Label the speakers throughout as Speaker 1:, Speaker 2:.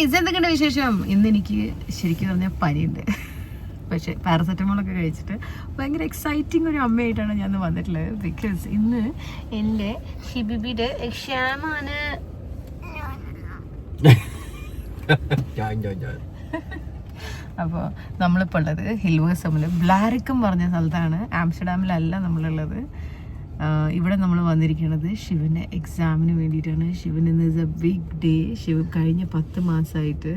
Speaker 1: Guys, എന്തൊക്കെയുണ്ട് വിശേഷം? ഇന്ന് എനിക്ക് ശരിക്കും പറഞ്ഞാൽ പനിയുണ്ട്. പക്ഷേ പാരസെറ്റമോളൊക്കെ കഴിച്ചിട്ട് ഭയങ്കര എക്സൈറ്റിംഗ് ഒരു അമ്മയായിട്ടാണ് ഞാൻ വന്നിട്ടുള്ളത്. ബിക്കോസ് ഇന്ന് എൻ്റെ ഷിബിബിയുടെ എക്സാമാണ്. അപ്പോൾ നമ്മളിപ്പോൾ ഉള്ളത് ഹിൽവേഴ്സമിൽ ബ്ലാരിക്കം പറഞ്ഞ സ്ഥലത്താണ്. ആംസ്റ്റർഡാമിലല്ല നമ്മളുള്ളത്. ഇവിടെ നമ്മൾ വന്നിരിക്കുന്നത് ശിവൻ്റെ എക്സാമിന് വേണ്ടിയിട്ടാണ്. ശിവൻ ഇന്ന് is a big day. Sivan കഴിഞ്ഞ 10 മാസമായിട്ട്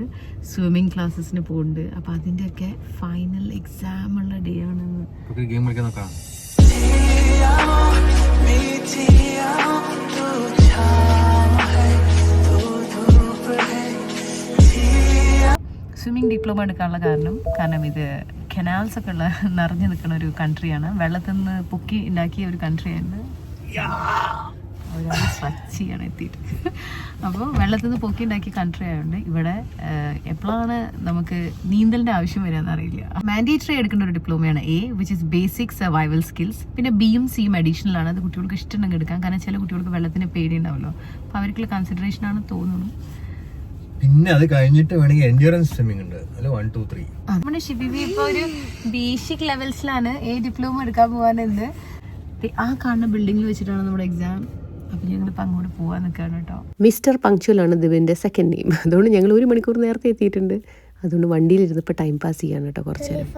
Speaker 1: സ്വിമ്മിങ് ക്ലാസ്സസിന് പോകുന്നുണ്ട്. അപ്പം അതിൻ്റെയൊക്കെ ഫൈനൽ എക്സാം ഉള്ള ഡേ ആണെന്ന്. സ്വിമ്മിങ് ഡിപ്ലോമ എടുക്കാനുള്ള കാരണം ഇത് കനാൽസ് ഒക്കെ ഉള്ള നിറഞ്ഞു നിൽക്കുന്ന ഒരു കൺട്രിയാണ്. വെള്ളത്തിൽ നിന്ന് പൊക്കി ഉണ്ടാക്കിയ ഒരു കൺട്രിയാണ്. ഒരാൾ സ്വച്ഛയാണ് എത്തിയിട്ട്. അപ്പോൾ വെള്ളത്തിൽ നിന്ന് പൊക്കി ഉണ്ടാക്കിയ കൺട്രി ആയതുകൊണ്ട് ഇവിടെ എപ്പോഴാണ് നമുക്ക് നീന്തലിൻ്റെ ആവശ്യം വരിക എന്നറിയില്ല. മാൻഡേറ്ററി എടുക്കേണ്ട ഒരു ഡിപ്ലോമയാണ് which is basic survival skills. പിന്നെ ബിയും സിയും അഡീഷണൽ ആണ്. അത് കുട്ടികൾക്ക് ഇഷ്ടമുണ്ടെങ്കിൽ എടുക്കാം. കാരണം ചില കുട്ടികൾക്ക് വെള്ളത്തിന് പേടി ഉണ്ടാവുമല്ലോ. അപ്പോൾ അവർക്കുള്ള കൺസിഡറേഷൻ ആണ് തോന്നുന്നു.
Speaker 2: പിന്നെ അത് കഴിഞ്ഞിട്ട് വേണമെങ്കിൽ എൻഡ്യൂറൻസ് സ്വിമ്മിംഗ് ഉണ്ട്. അല്ല 1, 2, 3
Speaker 1: നമ്മുടെ ഷിബിബി ഇപ്പൊ ഒരു ബേസിക് ലെവൽസിലാണ് ഡിപ്ലോമ എടുക്കാൻ പോകാനെന്ന്. ആ കാണുന്ന ബിൽഡിംഗിൽ വെച്ചിട്ടാണ് നമ്മുടെ എക്സാം. അപ്പൊ ഞങ്ങൾ ഇപ്പൊ അങ്ങോട്ട് പോവാൻ നിൽക്കുകയാണ് കേട്ടോ.
Speaker 3: മിസ്റ്റർ പങ്ക്ച്വൽ ആണ് ദിവന്റെ സെക്കൻഡ് നെയിം. അതുകൊണ്ട് ഞങ്ങൾ 1 മണിക്കൂർ നേരത്തെ എത്തിയിട്ടുണ്ട്. അതുകൊണ്ട് വണ്ടിയിലിരുന്നപ്പോൾ ടൈം പാസ് ചെയ്യാണ് കേട്ടോ കുറച്ച് നേരം.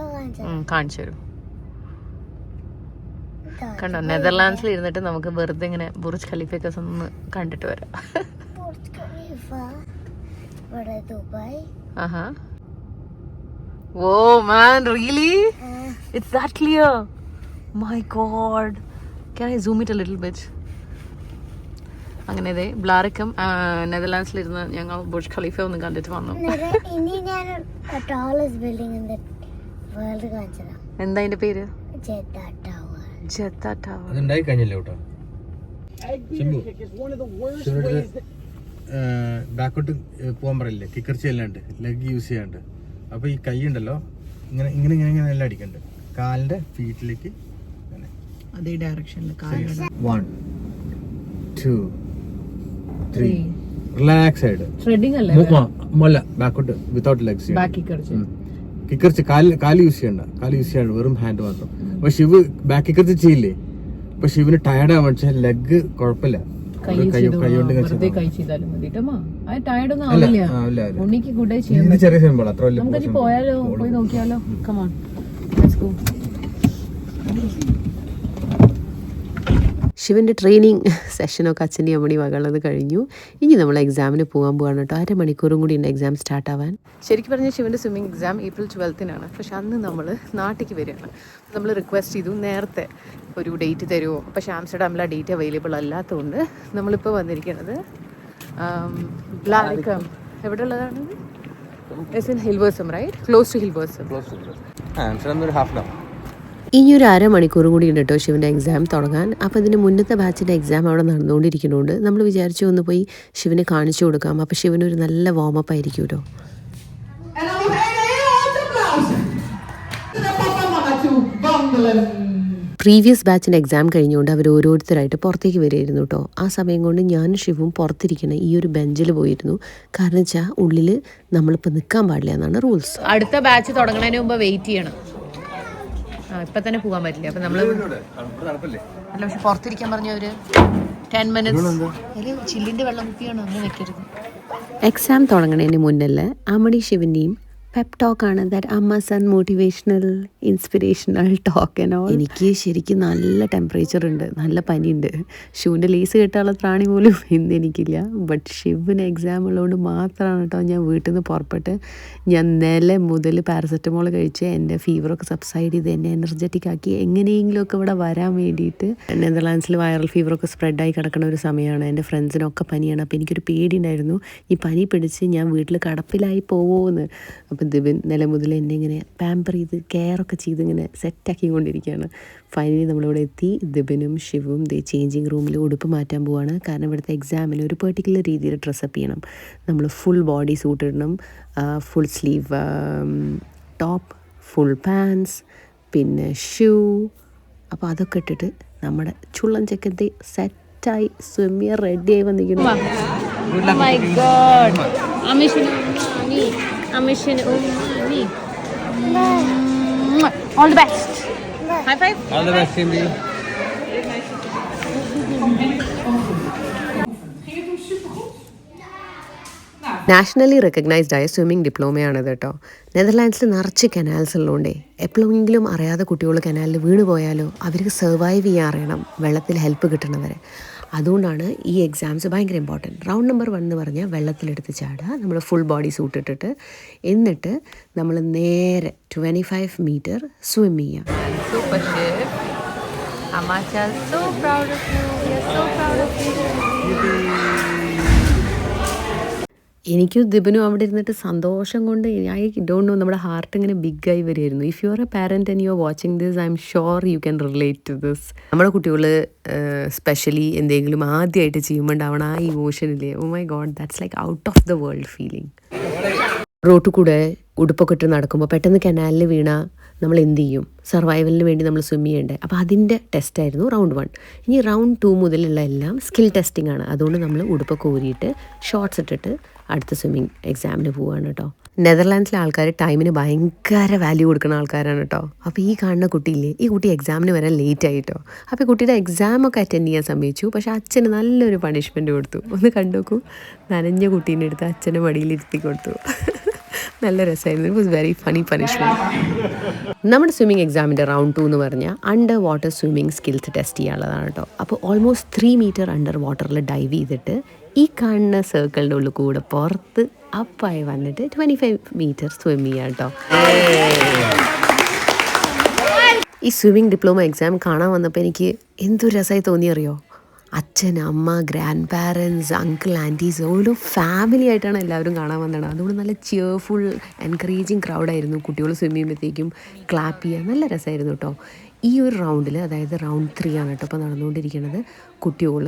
Speaker 1: കാണിച്ചു തരും. കണ്ടോ, നെതർലാൻഡ്സിൽ ഇരുന്നിട്ട് നമുക്ക് വെറുതെ ഇങ്ങനെ ബുർജ് ഖലീഫയൊക്കെ ഒന്ന് കണ്ടിട്ട് വരാം. Oh man, really? It's that clear? My god. Can I zoom it a little bit? അങ്ങനെ ബ്ലാരിക്കം നെതർലാൻഡ്സിലിരുന്ന് ഞങ്ങൾ ബുർജ് ഖലീഫ ഒന്ന് കണ്ടിട്ട് വന്നു. എന്താ അതിന്റെ പേര്? Jeddah tower.
Speaker 2: അതുണ്ടായി കഴിഞ്ഞല്ലോ കേട്ടോ. ബാക്കോട്ട് പോകാൻ പറയില്ലേ, കിക്കർ ചെയ്യാണ്ട് ലെഗ് യൂസ് ചെയ്യാണ്ട്. അപ്പൊ ഈ കൈ ഉണ്ടല്ലോ ഇങ്ങനെ ഇങ്ങനെ ഇങ്ങനെ ഇങ്ങനെ എല്ലാം അടിക്കണ്ട്. കാലിന്റെ ഫീറ്റിലേക്ക്
Speaker 1: അതേ ഡയറക്ഷനിൽ
Speaker 2: 1, 2, 3 റിലാക്സ് ആയിട്ട് അല്ല ബാക്കോട്ട് വിത്തൗട്ട് ലെഗ്സ് കിക്കർച്ച് കാല് യൂസ് ചെയ്യണ്ട വെറും ഹാൻഡ് മാത്രം. അപ്പൊ ശിവ് ബാക്ക് കിക്കർച്ച് ചെയ്യില്ലേ. അപ്പൊ ശിവിന് ടയർഡ് ആവാൻ വെച്ചാൽ ലെഗ് കുഴപ്പമില്ല, ചെറിയ സിമ്പിൾ അത്ര വലിയ.
Speaker 1: പോയാലോ, പോയി നോക്കിയാലോ. Come on let's go.
Speaker 3: ശിവൻ്റെ ട്രെയിനിങ് സെഷനൊക്കെ അച്ഛൻ്റെ അമ്മണി വകളത് കഴിഞ്ഞു. ഇനി നമ്മൾ എക്സാമിന് പോകാൻ പോവാണ് കേട്ടോ. 1/2 മണിക്കൂറും കൂടി ഉണ്ട് എക്സാം സ്റ്റാർട്ട് ആവാൻ.
Speaker 1: ശരിക്കും പറഞ്ഞാൽ ശിവൻ്റെ സ്വിമ്മിങ് എക്സാം April 12-നാണ്. പക്ഷെ അന്ന് നമ്മൾ നാട്ടിലേക്ക് വരികയാണ്. നമ്മൾ റിക്വസ്റ്റ് ചെയ്തു നേരത്തെ ഒരു ഡേറ്റ് തരുമോ. പക്ഷേ ആംസ്റ്റർഡാമിൽ ആ ഡേറ്റ് അവൈലബിൾ അല്ലാത്തതുകൊണ്ട് നമ്മളിപ്പോൾ വന്നിരിക്കുന്നത് ബ്ലാരിക്കം. എവിടെ ഉള്ളതാണ്? It's in Hilversum, right? Close to Hilversum.
Speaker 3: ഇനി ഒരു 1/2 മണിക്കൂറും കൂടി ഉണ്ട് കേട്ടോ ശിവൻ്റെ എക്സാം തുടങ്ങാൻ. അപ്പോൾ ഇതിന് മുന്നത്തെ ബാച്ചിൻ്റെ എക്സാം അവിടെ നടന്നുകൊണ്ടിരിക്കുന്നുണ്ട്. നമ്മൾ വിചാരിച്ചു ഒന്ന് പോയി ശിവനെ കാണിച്ചു കൊടുക്കാം. അപ്പോൾ ശിവനൊരു നല്ല വാമപ്പ് ആയിരിക്കും കേട്ടോ. പ്രീവിയസ് ബാച്ചിൻ്റെ എക്സാം കഴിഞ്ഞുകൊണ്ട് അവർ ഓരോരുത്തരായിട്ട് പുറത്തേക്ക് വരികയായിരുന്നു കേട്ടോ. ആ സമയം കൊണ്ട് ഞാനും ശിവും പുറത്തിരിക്കണം ഈ ഒരു ബെഞ്ചിൽ പോയിരുന്നു. കാരണം വെച്ചാൽ ഉള്ളിൽ നമ്മളിപ്പോൾ നിൽക്കാൻ പാടില്ല എന്നാണ് റൂൾസ്.
Speaker 1: അടുത്ത ബാച്ച് തുടങ്ങുന്നതിന് മുമ്പ് വെയിറ്റ് ചെയ്യണം. ഇപ്പൊ തന്നെ പോകാൻ പറ്റില്ല. അപ്പൊ നമ്മള് അല്ല, പക്ഷെ പുറത്തിരിക്കാൻ പറഞ്ഞ ഒരു 10 മിനിറ്റ്സ് ചില്ലിന്റെ വെള്ളം കുപ്പിയാണ്, അങ്ങനെ വെക്കരുത്.
Speaker 3: എക്സാം തുടങ്ങുന്നതിന് മുന്നല്ലേ അമ്മണി ശിവന്റെയും പെപ് ടോക്കാണ്. That awesome motivational inspirational talk and all. എനിക്ക് ശരിക്കും നല്ല ടെമ്പറേച്ചർ ഉണ്ട്, നല്ല പനിയുണ്ട്. ഷൂവിൻ്റെ ലേസ് കെട്ടാനുള്ള ത്രാണി പോലും ഇന്ന് എനിക്കില്ല. ബട്ട് ശിവന് എക്സാം ഉള്ളതുകൊണ്ട് മാത്രമാണ് കേട്ടോ ഞാൻ വീട്ടിൽ നിന്ന് പുറപ്പെട്ട് ഞാൻ മുതൽ പാരസെറ്റമോൾ കഴിച്ച് എൻ്റെ ഫീവറൊക്കെ സബ്സൈഡ് ചെയ്ത് എന്നെ എനർജറ്റിക് ആക്കി എങ്ങനെയെങ്കിലുമൊക്കെ ഇവിടെ വരാൻ വേണ്ടിയിട്ട്. നെതർലാൻഡ്സിൽ വൈറൽ ഫീവറൊക്കെ സ്പ്രെഡായി കിടക്കുന്ന ഒരു സമയമാണ്. എൻ്റെ ഫ്രണ്ട്സിനൊക്കെ പനിയാണ്. അപ്പോൾ എനിക്കൊരു പേടി ഉണ്ടായിരുന്നു ഈ പനി പിടിച്ച് ഞാൻ വീട്ടിൽ കടപ്പിലായി പോവുമെന്ന്. അപ്പോൾ ദിവൻ മുതൽ എന്നെ ഇങ്ങനെ പാമ്പർ ചെയ്ത് കെയറൊക്കെ ചെയ്ത് ഇങ്ങനെ സെറ്റാക്കിക്കൊണ്ടിരിക്കുകയാണ്. ഫൈനലി നമ്മളിവിടെ എത്തി. ദിവനും ശിവും ചേഞ്ചിങ് റൂമിൽ ഉടുപ്പ് മാറ്റാൻ പോവാണ്. കാരണം ഇവിടുത്തെ എക്സാമിന് ഒരു പെർട്ടിക്കുലർ രീതിയിൽ ഡ്രസ്സപ്പ് ചെയ്യണം. നമ്മൾ ഫുൾ ബോഡി സൂട്ട് ഇടണം, full sleeve top, full pants, പിന്നെ ഷൂ. അപ്പോൾ അതൊക്കെ ഇട്ടിട്ട് നമ്മുടെ ചുള്ളൻ ചെക്കത്തെ സെറ്റായി സ്വിമ്മിയർ റെഡിയായി വന്നിരിക്കുന്നു.
Speaker 2: Good luck.
Speaker 1: Oh my God. Amishinu ummani. Amishinu ummani. All the best. High five.
Speaker 2: All the best, Simbi.
Speaker 3: Nationally recognised ആയ സ്വിമ്മിംഗ് ഡിപ്ലോമയാണിത് കേട്ടോ. നെതർലാൻഡ്സിൽ നിറച്ച് കനാൽസ് ഉള്ളതുകൊണ്ടേ എപ്പോഴെങ്കിലും അറിയാതെ കുട്ടികൾ കനാലിൽ വീണ് പോയാലോ അവർക്ക് സർവൈവ് ചെയ്യാൻ അറിയണം, വെള്ളത്തിൽ ഹെൽപ്പ് കിട്ടണവരെ. അതുകൊണ്ടാണ് ഈ എക്സാംസ് ഭയങ്കര ഇമ്പോർട്ടൻറ്റ്. റൗണ്ട് നമ്പർ 1 എന്ന് പറഞ്ഞാൽ വെള്ളത്തിലെടുത്ത് ചാടുക, നമ്മൾ ഫുൾ ബോഡി സൂട്ട് ഇട്ടിട്ട്, എന്നിട്ട് നമ്മൾ നേരെ 25 മീറ്റർ സ്വിം ചെയ്യുക.
Speaker 1: Super Shiv. Amacha, so proud of you. We are so proud of you.
Speaker 3: എനിക്കും ദിബിനും അവിടെ ഇരുന്നിട്ട് സന്തോഷം കൊണ്ട് ഐ ഡോണ്ട് നോ, നമ്മുടെ ഹാർട്ട് ഇങ്ങനെ ബിഗായി വരികയായിരുന്നു. If you are a parent and you are watching this, I am sure you can relate to this. നമ്മുടെ കുട്ടികൾ സ്പെഷ്യലി എന്തെങ്കിലും ആദ്യമായിട്ട് ചെയ്യുമ്പോൾ ഉണ്ടാവണം ആ ഇമോഷനില്ലേ, oh my God, that's like out of the world feeling. റോട്ടിൽ കൂടെ ഉടുപ്പൊക്കെ ഇട്ട് നടക്കുമ്പോൾ പെട്ടെന്ന് കനാലിൽ വീണാൽ നമ്മൾ എന്ത് ചെയ്യും? സർവൈവലിന് വേണ്ടി നമ്മൾ സ്വിം ചെയ്യണ്ടേ? അപ്പോൾ അതിൻ്റെ ടെസ്റ്റായിരുന്നു റൗണ്ട് 1. ഇനി റൗണ്ട് 2 മുതലുള്ള എല്ലാം സ്കിൽ ടെസ്റ്റിംഗ് ആണ്. അതുകൊണ്ട് നമ്മൾ ഉടുപ്പൊക്കെ ഊരിയിട്ട് ഷോർട്ട്സ് ഇട്ടിട്ട് അടുത്ത സ്വിമ്മിങ് എക്സാമിന് പോവുകയാണ് കേട്ടോ. നെതർലാൻഡ്സിലെ ആൾക്കാർ ടൈമിന് ഭയങ്കര വാല്യൂ കൊടുക്കുന്ന ആൾക്കാരാണ് കേട്ടോ. അപ്പോൾ ഈ കാണുന്ന കുട്ടിയില്ലേ, ഈ കുട്ടി എക്സാമിന് വരാൻ ലേറ്റ് ആയിട്ടോ. അപ്പോൾ ഈ കുട്ടിയുടെ എക്സാമൊക്കെ അറ്റൻഡ് ചെയ്യാൻ സമ്മതിച്ചു. പക്ഷേ അച്ഛന് നല്ലൊരു പണിഷ്മെൻറ്റ് കൊടുത്തു. ഒന്ന് കണ്ടോക്കൂ, നനഞ്ഞ കുട്ടീനെ എടുത്ത് അച്ഛൻ്റെ മടിയിലിരുത്തി കൊടുത്തു. നല്ല രസമായിരുന്നു. It was very funny punishment. നമ്മുടെ സ്വിമ്മിങ് എക്സാമിൻ്റെ റൗണ്ട് 2 എന്ന് പറഞ്ഞാൽ under water swimming skills test ചെയ്യാനുള്ളതാണ് കേട്ടോ. അപ്പോൾ ഓൾമോസ്റ്റ് 3 മീറ്റർ അണ്ടർ വാട്ടറിൽ ഡൈവ് ചെയ്തിട്ട് ഈ കാണുന്ന സർക്കിളിൻ്റെ ഉള്ളിൽ കൂടെ പുറത്ത് അപ്പായി വന്നിട്ട് 25 മീറ്റർ സ്വിം ചെയ്യാം കേട്ടോ. ഈ സ്വിമ്മിങ് ഡിപ്ലോമ എക്സാം കാണാൻ വന്നപ്പോൾ എനിക്ക് എന്തൊരു രസമായി തോന്നിയറിയോ? അച്ഛൻ, അമ്മ, ഗ്രാൻഡ് പാരൻസ്, അങ്കിൾ, ആൻറ്റീസ്, ഓരോ ഫാമിലി ആയിട്ടാണ് എല്ലാവരും കാണാൻ വന്നത്. അതുകൊണ്ട് നല്ല ചിയർഫുൾ എൻകറേജിങ് ക്രൗഡായിരുന്നു. കുട്ടികൾ സ്വിം ചെയ്യുമ്പോഴത്തേക്കും ക്ലാപ്പ് ചെയ്യുക, നല്ല രസമായിരുന്നു കേട്ടോ. ഈ ഒരു റൗണ്ടിൽ, അതായത് റൗണ്ട് 3 ആണ് കേട്ടോ ഇപ്പോൾ നടന്നുകൊണ്ടിരിക്കുന്നത്. കുട്ടികൾ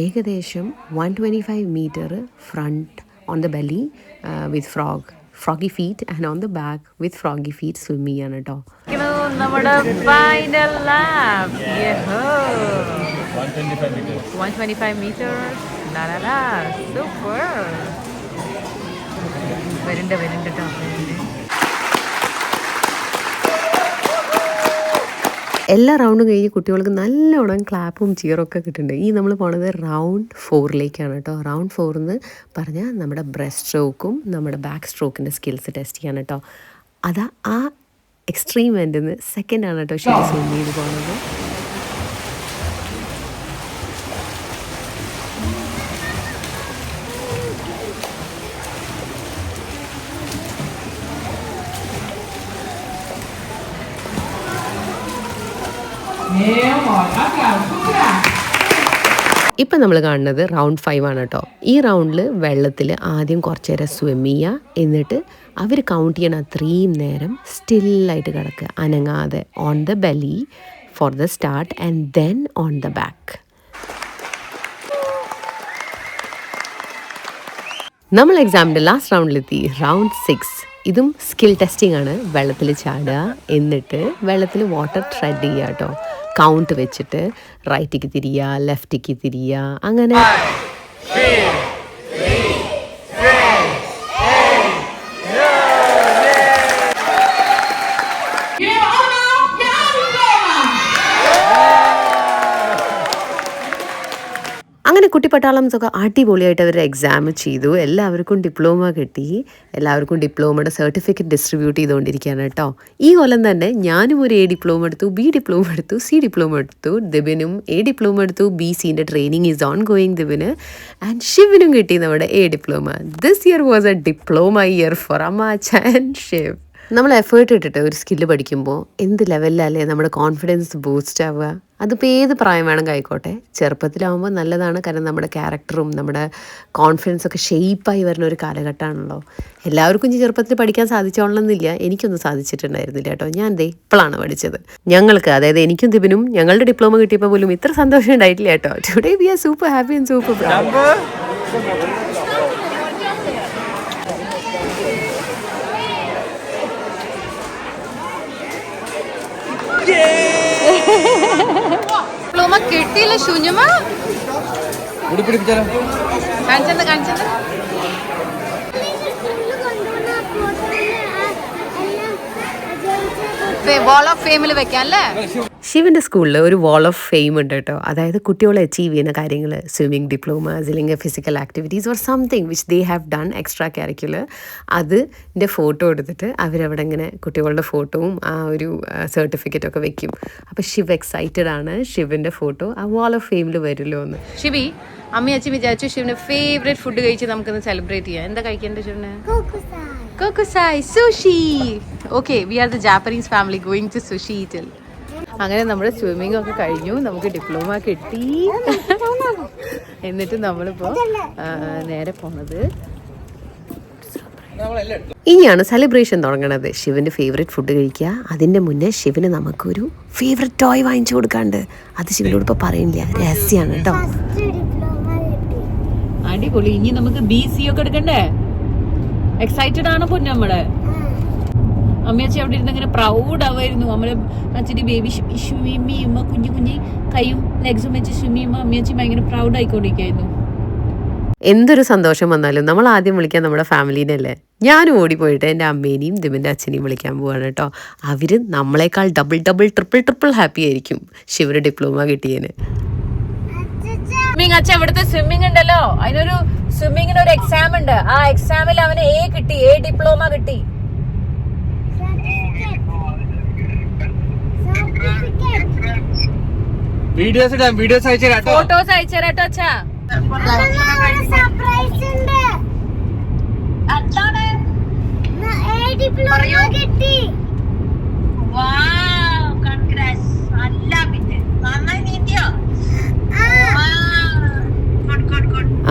Speaker 3: ഏകദേശം 125 metre front on the belly with froggy feet and on the back with froggy feet swim ചെയ്യാണ് കേട്ടോ.
Speaker 1: നമ്മുടെ ഫൈനൽ ലാപ്പ് 125 meters. സൂപ്പർ. വരുന്നുണ്ട് കേട്ടോ.
Speaker 3: എല്ലാ റൗണ്ടും കഴിഞ്ഞ് കുട്ടികൾക്ക് നല്ലോണം ക്ലാപ്പും ചിയറൊക്കെ കിട്ടുന്നുണ്ട്. ഈ നമ്മൾ പോണത് റൗണ്ട് 4ലേക്കാണ് കേട്ടോ. റൗണ്ട് 4 എന്ന് പറഞ്ഞാൽ നമ്മുടെ ബ്രസ്റ്റ് സ്ട്രോക്കും നമ്മുടെ ബാക്ക് സ്ട്രോക്കിൻ്റെ സ്കിൽസ് ടെസ്റ്റ് ചെയ്യാണ് കേട്ടോ. അതാ ആ എക്സ്ട്രീം എൻഡിൽ നിന്ന് സെക്കൻഡാണ് കേട്ടോ ശരി സ്വിം ചെയ്ത് പോകുന്നത്. ഇപ്പം നമ്മൾ കാണുന്നത് റൗണ്ട് 5 ആണ് കേട്ടോ. ഈ റൗണ്ടിൽ വെള്ളത്തിൽ ആദ്യം കുറച്ച് നേരം സ്വിം ചെയ്യുക, എന്നിട്ട് അവർ കൗണ്ട് ചെയ്യണം അത്രയും നേരം സ്റ്റില്ലായിട്ട് കിടക്കുക, അനങ്ങാതെ, on the belly for the start and then on the back. നമ്മൾ എക്സാമിൻ്റെ ലാസ്റ്റ് റൗണ്ടിലെത്തി, റൗണ്ട് 6. ഇതും സ്കിൽ ടെസ്റ്റിംഗ് ആണ്. വെള്ളത്തിൽ ചാടുക, എന്നിട്ട് വെള്ളത്തിൽ വാട്ടർ ട്രെഡ് ചെയ്യുക കേട്ടോ. കൗണ്ട് വെച്ചിട്ട് റൈറ്റിക്ക് തിരിയുക, ലെഫ്റ്റിക്ക് തിരിയുക, അങ്ങനെ. അങ്ങനെ കുട്ടിപ്പട്ടാളംസൊക്കെ അടിപൊളിയായിട്ട് അവർ എക്സാം ചെയ്തു. എല്ലാവർക്കും ഡിപ്ലോമ കിട്ടി. എല്ലാവർക്കും ഡിപ്ലോമയുടെ സർട്ടിഫിക്കറ്റ് ഡിസ്ട്രിബ്യൂട്ട് ചെയ്തുകൊണ്ടിരിക്കുകയാണ് കേട്ടോ. ഈ കൊല്ലം തന്നെ ഞാനും ഒരു A ഡിപ്ലോമ എടുത്തു, B ഡിപ്ലോമ എടുത്തു, C ഡിപ്ലോമ എടുത്തു. ദിബിനും A ഡിപ്ലോമ എടുത്തു. BCൻ്റെ ട്രെയിനിങ് ഈസ് ഓൺ ഗോയിങ് ദിബിന്. ആൻഡ് ഷിവിനും കിട്ടി നമ്മുടെ A diploma. This year was a diploma year for അമാച്ച ആൻഡ് ഷിവ്. നമ്മൾ എഫേർട്ട് ഇട്ടിട്ട് ഒരു സ്കില്ല് പഠിക്കുമ്പോൾ എന്ത് ലെവലിലല്ലേ നമ്മുടെ കോൺഫിഡൻസ് ബൂസ്റ്റ് ആവുക. അതിപ്പോൾ ഏത് പ്രായം വേണമെങ്കിൽ ആയിക്കോട്ടെ. ചെറുപ്പത്തിലാവുമ്പോൾ നല്ലതാണ്, കാരണം നമ്മുടെ ക്യാരക്ടറും നമ്മുടെ കോൺഫിഡൻസൊക്കെ ഷെയ്പ്പായി വരുന്ന ഒരു കാലഘട്ടമാണല്ലോ. എല്ലാവർക്കും ചെറുപ്പത്തിൽ പഠിക്കാൻ സാധിച്ചോളണമെന്നില്ല. എനിക്കൊന്നും സാധിച്ചിട്ടുണ്ടായിരുന്നില്ല കേട്ടോ. ഞാൻ ദേ ഇപ്പോഴാണ് പഠിച്ചത്. ഞങ്ങൾക്ക്, അതായത് എനിക്കും ദിബിനും, ഞങ്ങളുടെ ഡിപ്ലോമ കിട്ടിയപ്പോൾ പോലും ഇത്ര സന്തോഷം ഉണ്ടായിട്ടില്ല കേട്ടോ. Today we are super happy and super proud.
Speaker 1: Diploma കിട്ടിയില്ല ശൂന്യമാ. കാണിച്ചത് വാൾ ഓഫ് ഫെയിമിൽ വെക്കാം അല്ലേ?
Speaker 3: ശിവന്റെ സ്കൂളിൽ ഒരു വാൾ ഓഫ് ഫെയിം ഉണ്ട് കേട്ടോ. അതായത് കുട്ടികളെ അച്ചീവ് ചെയ്യുന്ന കാര്യങ്ങൾ, സ്വിമ്മിങ് ഡിപ്ലോമാസ് അല്ലെങ്കിൽ physical activities or something which they have done extra curricular, അതിൻ്റെ ഫോട്ടോ എടുത്തിട്ട് അവരവിടെ ഇങ്ങനെ കുട്ടികളുടെ ഫോട്ടോവും ആ ഒരു സർട്ടിഫിക്കറ്റൊക്കെ വെക്കും. അപ്പോൾ ശിവ് എക്സൈറ്റഡ് ആണ് ശിവന്റെ ഫോട്ടോ ആ വാൾ ഓഫ് ഫെയിമിൽ വരുമല്ലോ എന്ന്.
Speaker 1: ശിവി, അമ്മ അച്ഛൻ വിചാരിച്ചു ശിവന്റെ ഫേവറേറ്റ് ഫുഡ് കഴിച്ച് നമുക്കൊന്ന് സെലിബ്രേറ്റ് ചെയ്യാം. എന്താ കഴിക്കേണ്ടത് ശിവന്? Kokusai sushi. Okay, we are the Japanese family going to sushi ഈറ്റിൽ. അങ്ങനെ നമ്മുടെ സ്വിമ്മിംഗ് ഒക്കെ കഴിഞ്ഞു, നമുക്ക് ഡിപ്ലോമ കിട്ടി. എന്നിട്ട് നമ്മളിപ്പോൾ നേരെ പോണത്
Speaker 3: ഇനിയാണ് സെലിബ്രേഷൻ തുടങ്ങണത്. ശിവന്റെ ഫേവറേറ്റ് ഫുഡ് കഴിക്കുക. അതിൻ്റെ മുന്നേ ശിവന് നമുക്കൊരു ഫേവറേറ്റ് ടോയ് വാങ്ങിച്ചു കൊടുക്കാണ്ട്. അത് ശിവനോട് ഇപ്പോൾ പറയില്ല, രഹസ്യമാണ് കേട്ടോ.
Speaker 1: അടിപൊളി. ഇനി നമുക്ക് BC ഒക്കെ എടുക്കണ്ടേ? എക്സൈറ്റഡ് ആണ് പൊന്നു നമ്മള്. അമ്മയച്ചി അവിടെ ഇരുന്ന് ഇങ്ങനെ പ്രൗഡ് ആവായിരുന്നു. നമ്മള് അച്ഛൻ്റെ ബേബി സ്വിമ്മിയുമ്പോ കുഞ്ഞു കുഞ്ഞി കൈയും ലെഗ്സും വെച്ച് സ്വിമ്മിയുമ്പോ അമ്മയച്ചി ഭയങ്കര പ്രൗഡ് ആയിക്കൊണ്ടിരിക്കായിരുന്നു.
Speaker 3: എന്തൊരു സന്തോഷം വന്നാലും നമ്മൾ ആദ്യം വിളിക്കാൻ നമ്മുടെ ഫാമിലീനല്ലേ. ഞാനും ഓടിപ്പോയിട്ട് എൻ്റെ അമ്മേനെയും ദിമിൻ്റെ അച്ഛനെയും വിളിക്കാൻ പോവാണ് കേട്ടോ. അവർ നമ്മളെക്കാൾ ഡബിൾ ട്രിപ്പിൾ ഹാപ്പി ആയിരിക്കും ശിവന് ഡിപ്ലോമ കിട്ടിയതിന്.
Speaker 1: സ്വിമ്മിങ്, അച്ഛൻ ഇവിടുത്തെ സ്വിമ്മിങ് ഉണ്ടല്ലോ, അതിനൊരു സ്വിമ്മിങ്ങിന് ഒരു എക്സാം ഉണ്ട്. ആ എക്സാമിൽ അവന് A കിട്ടി, A ഡിപ്ലോമ കിട്ടി.
Speaker 2: വീഡിയോസ് അയച്ചു
Speaker 1: ഫോട്ടോസ് അയച്ചുതരാട്ടോ അച്ഛാ.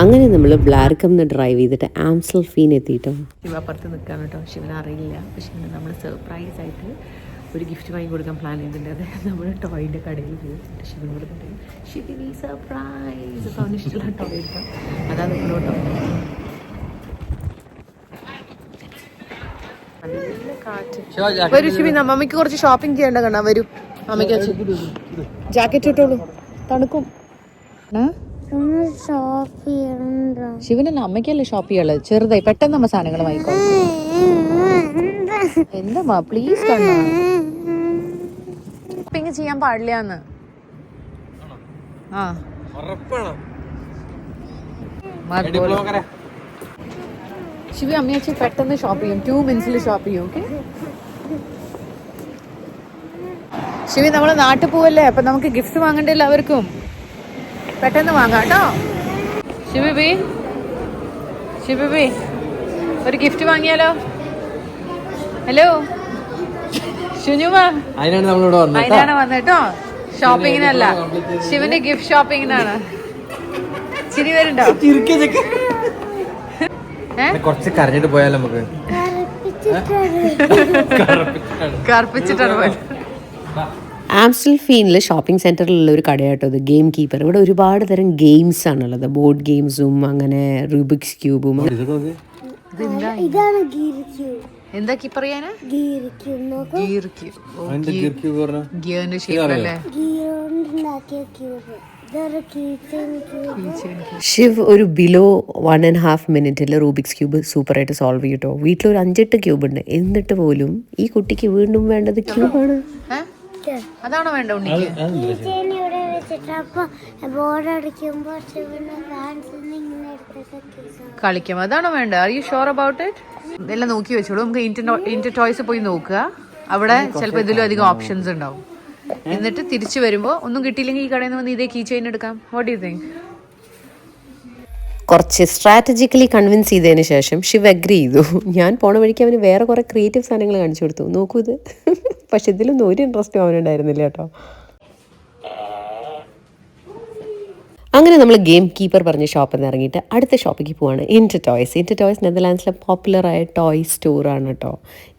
Speaker 3: അങ്ങനെ നമ്മൾ ബ്ലാർക്കം ഡ്രൈവ് ചെയ്തിട്ട് ആംസ്റ്റൽഫീൻ എത്തിയിട്ടോ.
Speaker 1: ശിവ അപ്പുറത്ത് നിൽക്കാൻ കേട്ടോ. ശിവന് അറിയില്ല, പക്ഷെ നമ്മൾ സർപ്രൈസ് ആയിട്ട് ഒരു ഗിഫ്റ്റ് വാങ്ങി കൊടുക്കാൻ പ്ലാൻ ചെയ്തിട്ടുണ്ട്. അത് നമ്മൾ ടോയിൻ്റെ കടയിൽ പോയി ശിവനോട് പറയും, ശിവി സർപ്രൈസ്, അപ്പോൾ അവന് ഇഷ്ടമുള്ള ടോയ് എടുക്കാം. അതാ നിങ്ങളോട്ടോ. നല്ല കാറ്റ്. വരൂ ശിവി, അമ്മയ്ക്ക് കുറച്ച് ഷോപ്പിംഗ് ചെയ്യേണ്ട കണ്ടാ. വരൂ, അമ്മയ്ക്ക് ജാക്കറ്റ് ഇട്ടോളൂ, തണുക്കും. ശിവനല്ല, അമ്മയ്ക്കല്ലേ ഷോപ്പ് ചെയ്യാനുള്ളത്. ചെറുതായി പെട്ടെന്ന് നമ്മ സാധനങ്ങൾ വാങ്ങിക്കോ. എന്താ പ്ലീസ് കണ്ണാ, ഷോപ്പിംഗ് ചെയ്യാൻ പാടില്ലാന്ന്. ശിവി അമ്മയച്ചി പെട്ടെന്ന് ഷോപ്പ് ചെയ്യും, 2 minutes ഷോപ്പ് ചെയ്യും. ഓക്കെ ശിവി, നമ്മള് നാട്ടിൽ പോവല്ലേ, അപ്പൊ നമുക്ക് ഗിഫ്റ്റ് വാങ്ങണ്ടേ എല്ലാവർക്കും. പെട്ടെന്ന് വാങ്ങാം കേട്ടോ. ശിവബി ഒരു ഗിഫ്റ്റ് വാങ്ങിയാലോ? ഹലോ ശുനുമ, അതിനാണ് വന്നേട്ടോ, ഷോപ്പിങ്ങിനല്ല, ശിവന്റെ ഗിഫ്റ്റ് ഷോപ്പിങ്ങിനാണ്. ചിരി വരുന്നുണ്ടോ?
Speaker 2: കുറച്ച് കരഞ്ഞിട്ട് പോയാലോ നമുക്ക്?
Speaker 1: കറുപ്പിച്ചിട്ടാണ് പോയത്.
Speaker 3: ആംസ്റ്റൽഫീനിൽ ഷോപ്പിംഗ് സെൻറ്ററിലുള്ള ഒരു കടയാട്ടോ ഇത്, ഗെയിം കീപ്പർ. ഇവിടെ ഒരുപാട് തരം ഗെയിംസ് ആണുള്ളത്, ബോർഡ് ഗെയിംസും അങ്ങനെ റൂബിക്സ് ക്യൂബും.
Speaker 1: എന്താ കീപ്പർ ചെയ്യാനാ? ഗിയറിന്റെ ഷേപ്പല്ലേ?
Speaker 3: ശിവ് ഒരു ബിലോ 1.5 minute റൂബിക്സ് ക്യൂബ് സൂപ്പറായിട്ട് സോൾവ് ചെയ്യട്ടോ. വീട്ടിലൊരു 5-8 ക്യൂബ് ഉണ്ട്, എന്നിട്ട് പോലും ഈ കുട്ടിക്ക് വീണ്ടും വേണ്ടത് ക്യൂബാണ്.
Speaker 1: അതാണോ വേണ്ട ഉണ്ണിക്ക്? കളിക്കാം, അതാണോ വേണ്ട? Are you sure about it? ഇതെല്ലാം നോക്കി വെച്ചോളൂ. നമുക്ക് ഇന്റർ ടോയ്സ് പോയി നോക്കുക, അവിടെ ചിലപ്പോൾ ഇതിലും അധികം ഓപ്ഷൻസ് ഉണ്ടാവും. എന്നിട്ട് തിരിച്ചു വരുമ്പോൾ ഒന്നും കിട്ടിയില്ലെങ്കിൽ ഈ കടയിൽ നിന്ന് വന്ന് ഇതേ കീ ചെയിൻ എടുക്കാം. What do you think?
Speaker 3: കുറച്ച് സ്ട്രാറ്റജിക്കലി കൺവിൻസ് ചെയ്തതിന് ശേഷം ശിവ് അഗ്രി ചെയ്തു. ഞാൻ പോണ വഴിക്ക് അവന് വേറെ കുറേ ക്രിയേറ്റീവ് സാധനങ്ങൾ കാണിച്ചു കൊടുത്തു. നോക്കൂ ഇത്. പക്ഷെ ഇതിലൊന്നും ഒരു ഇൻട്രസ്റ്റും അവനുണ്ടായിരുന്നില്ല കേട്ടോ. അങ്ങനെ നമ്മൾ ഗെയിം കീപ്പർ പറഞ്ഞ ഷോപ്പിൽ നിന്ന് ഇറങ്ങിയിട്ട് അടുത്ത ഷോപ്പിലേക്ക് പോവാണ്, ഇന്റർ ടോയ്സ്. നെതർലാൻഡ്സിലെ പോപ്പുലറായ ടോയ് സ്റ്റോറാണ് കേട്ടോ.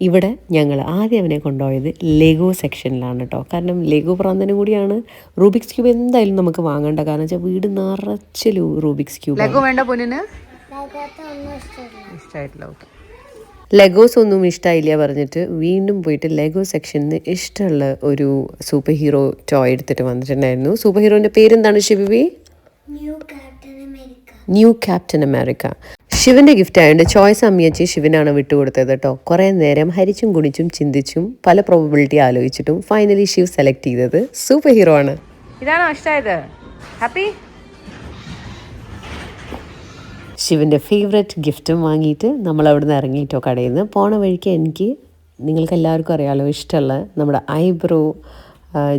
Speaker 3: ഇവിടെ ഞങ്ങൾ ആദ്യം അവനെ കൊണ്ടുപോയത് ലെഗോ സെക്ഷനിലാണ് കേട്ടോ. കാരണം ലെഗോ പ്രാന്തനും കൂടിയാണ്. റൂബിക്സ് ക്യൂബ് എന്തായാലും നമുക്ക് വാങ്ങേണ്ട, കാരണം വെച്ചാൽ വീട് നിറച്ച് റൂബിക്സ് ക്യൂബ്.
Speaker 1: ലെഗോ വേണ്ട പൊന്നിന്? ഇഷ്ടമായിട്ടില്ല. ഓക്കെ,
Speaker 3: ലെഗോസ് ഒന്നും ഇഷ്ടമായില്ല പറഞ്ഞിട്ട് വീണ്ടും പോയിട്ട് ലെഗോ സെക്ഷനിൽ ഇഷ്ടമുള്ള ഒരു സൂപ്പർ ഹീറോ ടോയ് എടുത്തിട്ട് വന്നിട്ടുണ്ടായിരുന്നു. സൂപ്പർ ഹീറോൻ്റെ പേരെന്താണ് Shibi?
Speaker 4: New captain America.
Speaker 3: New captain America. ശിവന്റെ ഗിഫ്റ്റ് ആയതുകൊണ്ട് ചോയ്സ് അമ്മിയച്ചി ശിവനാണ് വിട്ടുകൊടുത്തത് കേട്ടോ. കുറേ നേരം ഹരിച്ചും കുടിച്ചും ചിന്തിച്ചും പല പ്രോബബിലിറ്റി ആലോചിച്ചിട്ടും ഫൈനലി ശിവ് സെലക്ട് ചെയ്തത് സൂപ്പർ ഹീറോ ആണ്.
Speaker 1: ഇതാണോ ഇഷ്ടമായത്? ഹാപ്പി?
Speaker 3: ശിവന്റെ ഫേവറേറ്റ് ഗിഫ്റ്റും വാങ്ങിയിട്ട് നമ്മൾ അവിടെ നിന്ന് ഇറങ്ങിയിട്ടോ കടയിൽ നിന്ന്. പോണ വഴിക്ക് എനിക്ക് നിങ്ങൾക്ക് എല്ലാവർക്കും അറിയാമല്ലോ ഇഷ്ടമുള്ള നമ്മുടെ ഐബ്രോ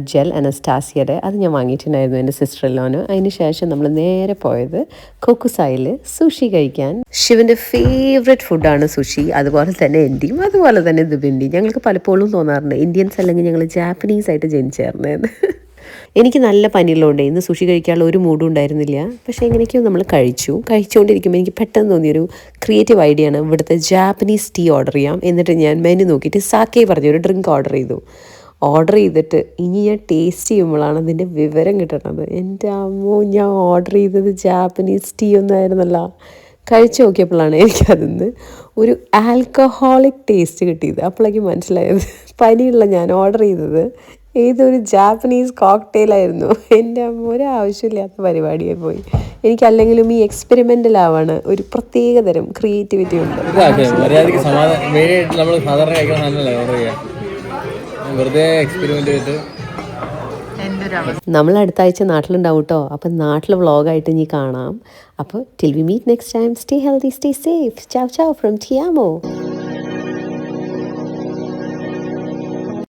Speaker 3: ജെൽ അനസ്റ്റാസിയയുടെ അത് ഞാൻ വാങ്ങിയിട്ടുണ്ടായിരുന്നു എൻ്റെ സിസ്റ്ററിലോന്. അതിന് ശേഷം നമ്മൾ നേരെ പോയത് കൊക്കുസായിൽ സുഷി കഴിക്കാൻ. ശിവൻ്റെ ഫേവറേറ്റ് ഫുഡാണ് സുഷി, അതുപോലെ തന്നെ എൻ്റെയും അതുപോലെ തന്നെ ദുബിൻ്റെയും. ഞങ്ങൾക്ക് പലപ്പോഴും തോന്നാറുണ്ട് ഇന്ത്യൻസ് അല്ലെങ്കിൽ ഞങ്ങൾ ജാപ്പനീസ് ആയിട്ട് ജനിച്ചേർന്നതെന്ന്. എനിക്ക് നല്ല പനിയുള്ളതുകൊണ്ട് ഇന്ന് സുഷി കഴിക്കാനുള്ള ഒരു മൂഡും ഉണ്ടായിരുന്നില്ല. പക്ഷേ എങ്ങനെയൊക്കെയോ നമ്മൾ കഴിച്ചുകൊണ്ടിരിക്കുമ്പോൾ എനിക്ക് പെട്ടെന്ന് തോന്നിയൊരു ക്രിയേറ്റീവ് ഐഡിയ ആണ് ഇവിടുത്തെ ജാപ്പനീസ് ടീ ഓർഡർ ചെയ്യാം. എന്നിട്ട് ഞാൻ മെനു നോക്കിയിട്ട് സാക്കേ പറഞ്ഞൊരു ഡ്രിങ്ക് ഓർഡർ ചെയ്തിട്ട് ഇനി ഞാൻ ടേസ്റ്റ് ചെയ്യുമ്പോഴാണ് അതിൻ്റെ വിവരം കിട്ടണത്. എൻ്റെ അമ്മോ, ഞാൻ ഓർഡർ ചെയ്തത് ജാപ്പനീസ് ടീ ഒന്നായിരുന്നല്ല. കഴിച്ചു നോക്കിയപ്പോഴാണ് എനിക്കതിന്ന് ഒരു ആൽക്കഹോളിക് ടേസ്റ്റ് കിട്ടിയത്. അപ്പോഴേക്കും മനസ്സിലായത് പനിയുള്ള ഞാൻ ഓർഡർ ചെയ്തത് ഏതൊരു ജാപ്പനീസ് കോക്ടെയിലായിരുന്നു. എൻ്റെ അമ്മ ഒരാവശ്യമില്ലാത്ത പരിപാടിയായി പോയി. എനിക്കല്ലെങ്കിലും ഈ എക്സ്പെരിമെൻ്റലാവാണ് ഒരു പ്രത്യേകതരം ക്രിയേറ്റിവിറ്റി ഉണ്ട്. നമ്മൾ അടുത്ത ആഴ്ച നാട്ടിലുണ്ടാവും കേട്ടോ. അപ്പം നാട്ടിൽ വ്ളോഗായിട്ട് ഇനി കാണാം. അപ്പോൾ till we meet next time, stay healthy, stay safe. Ciao ciao from ടിയാമോ.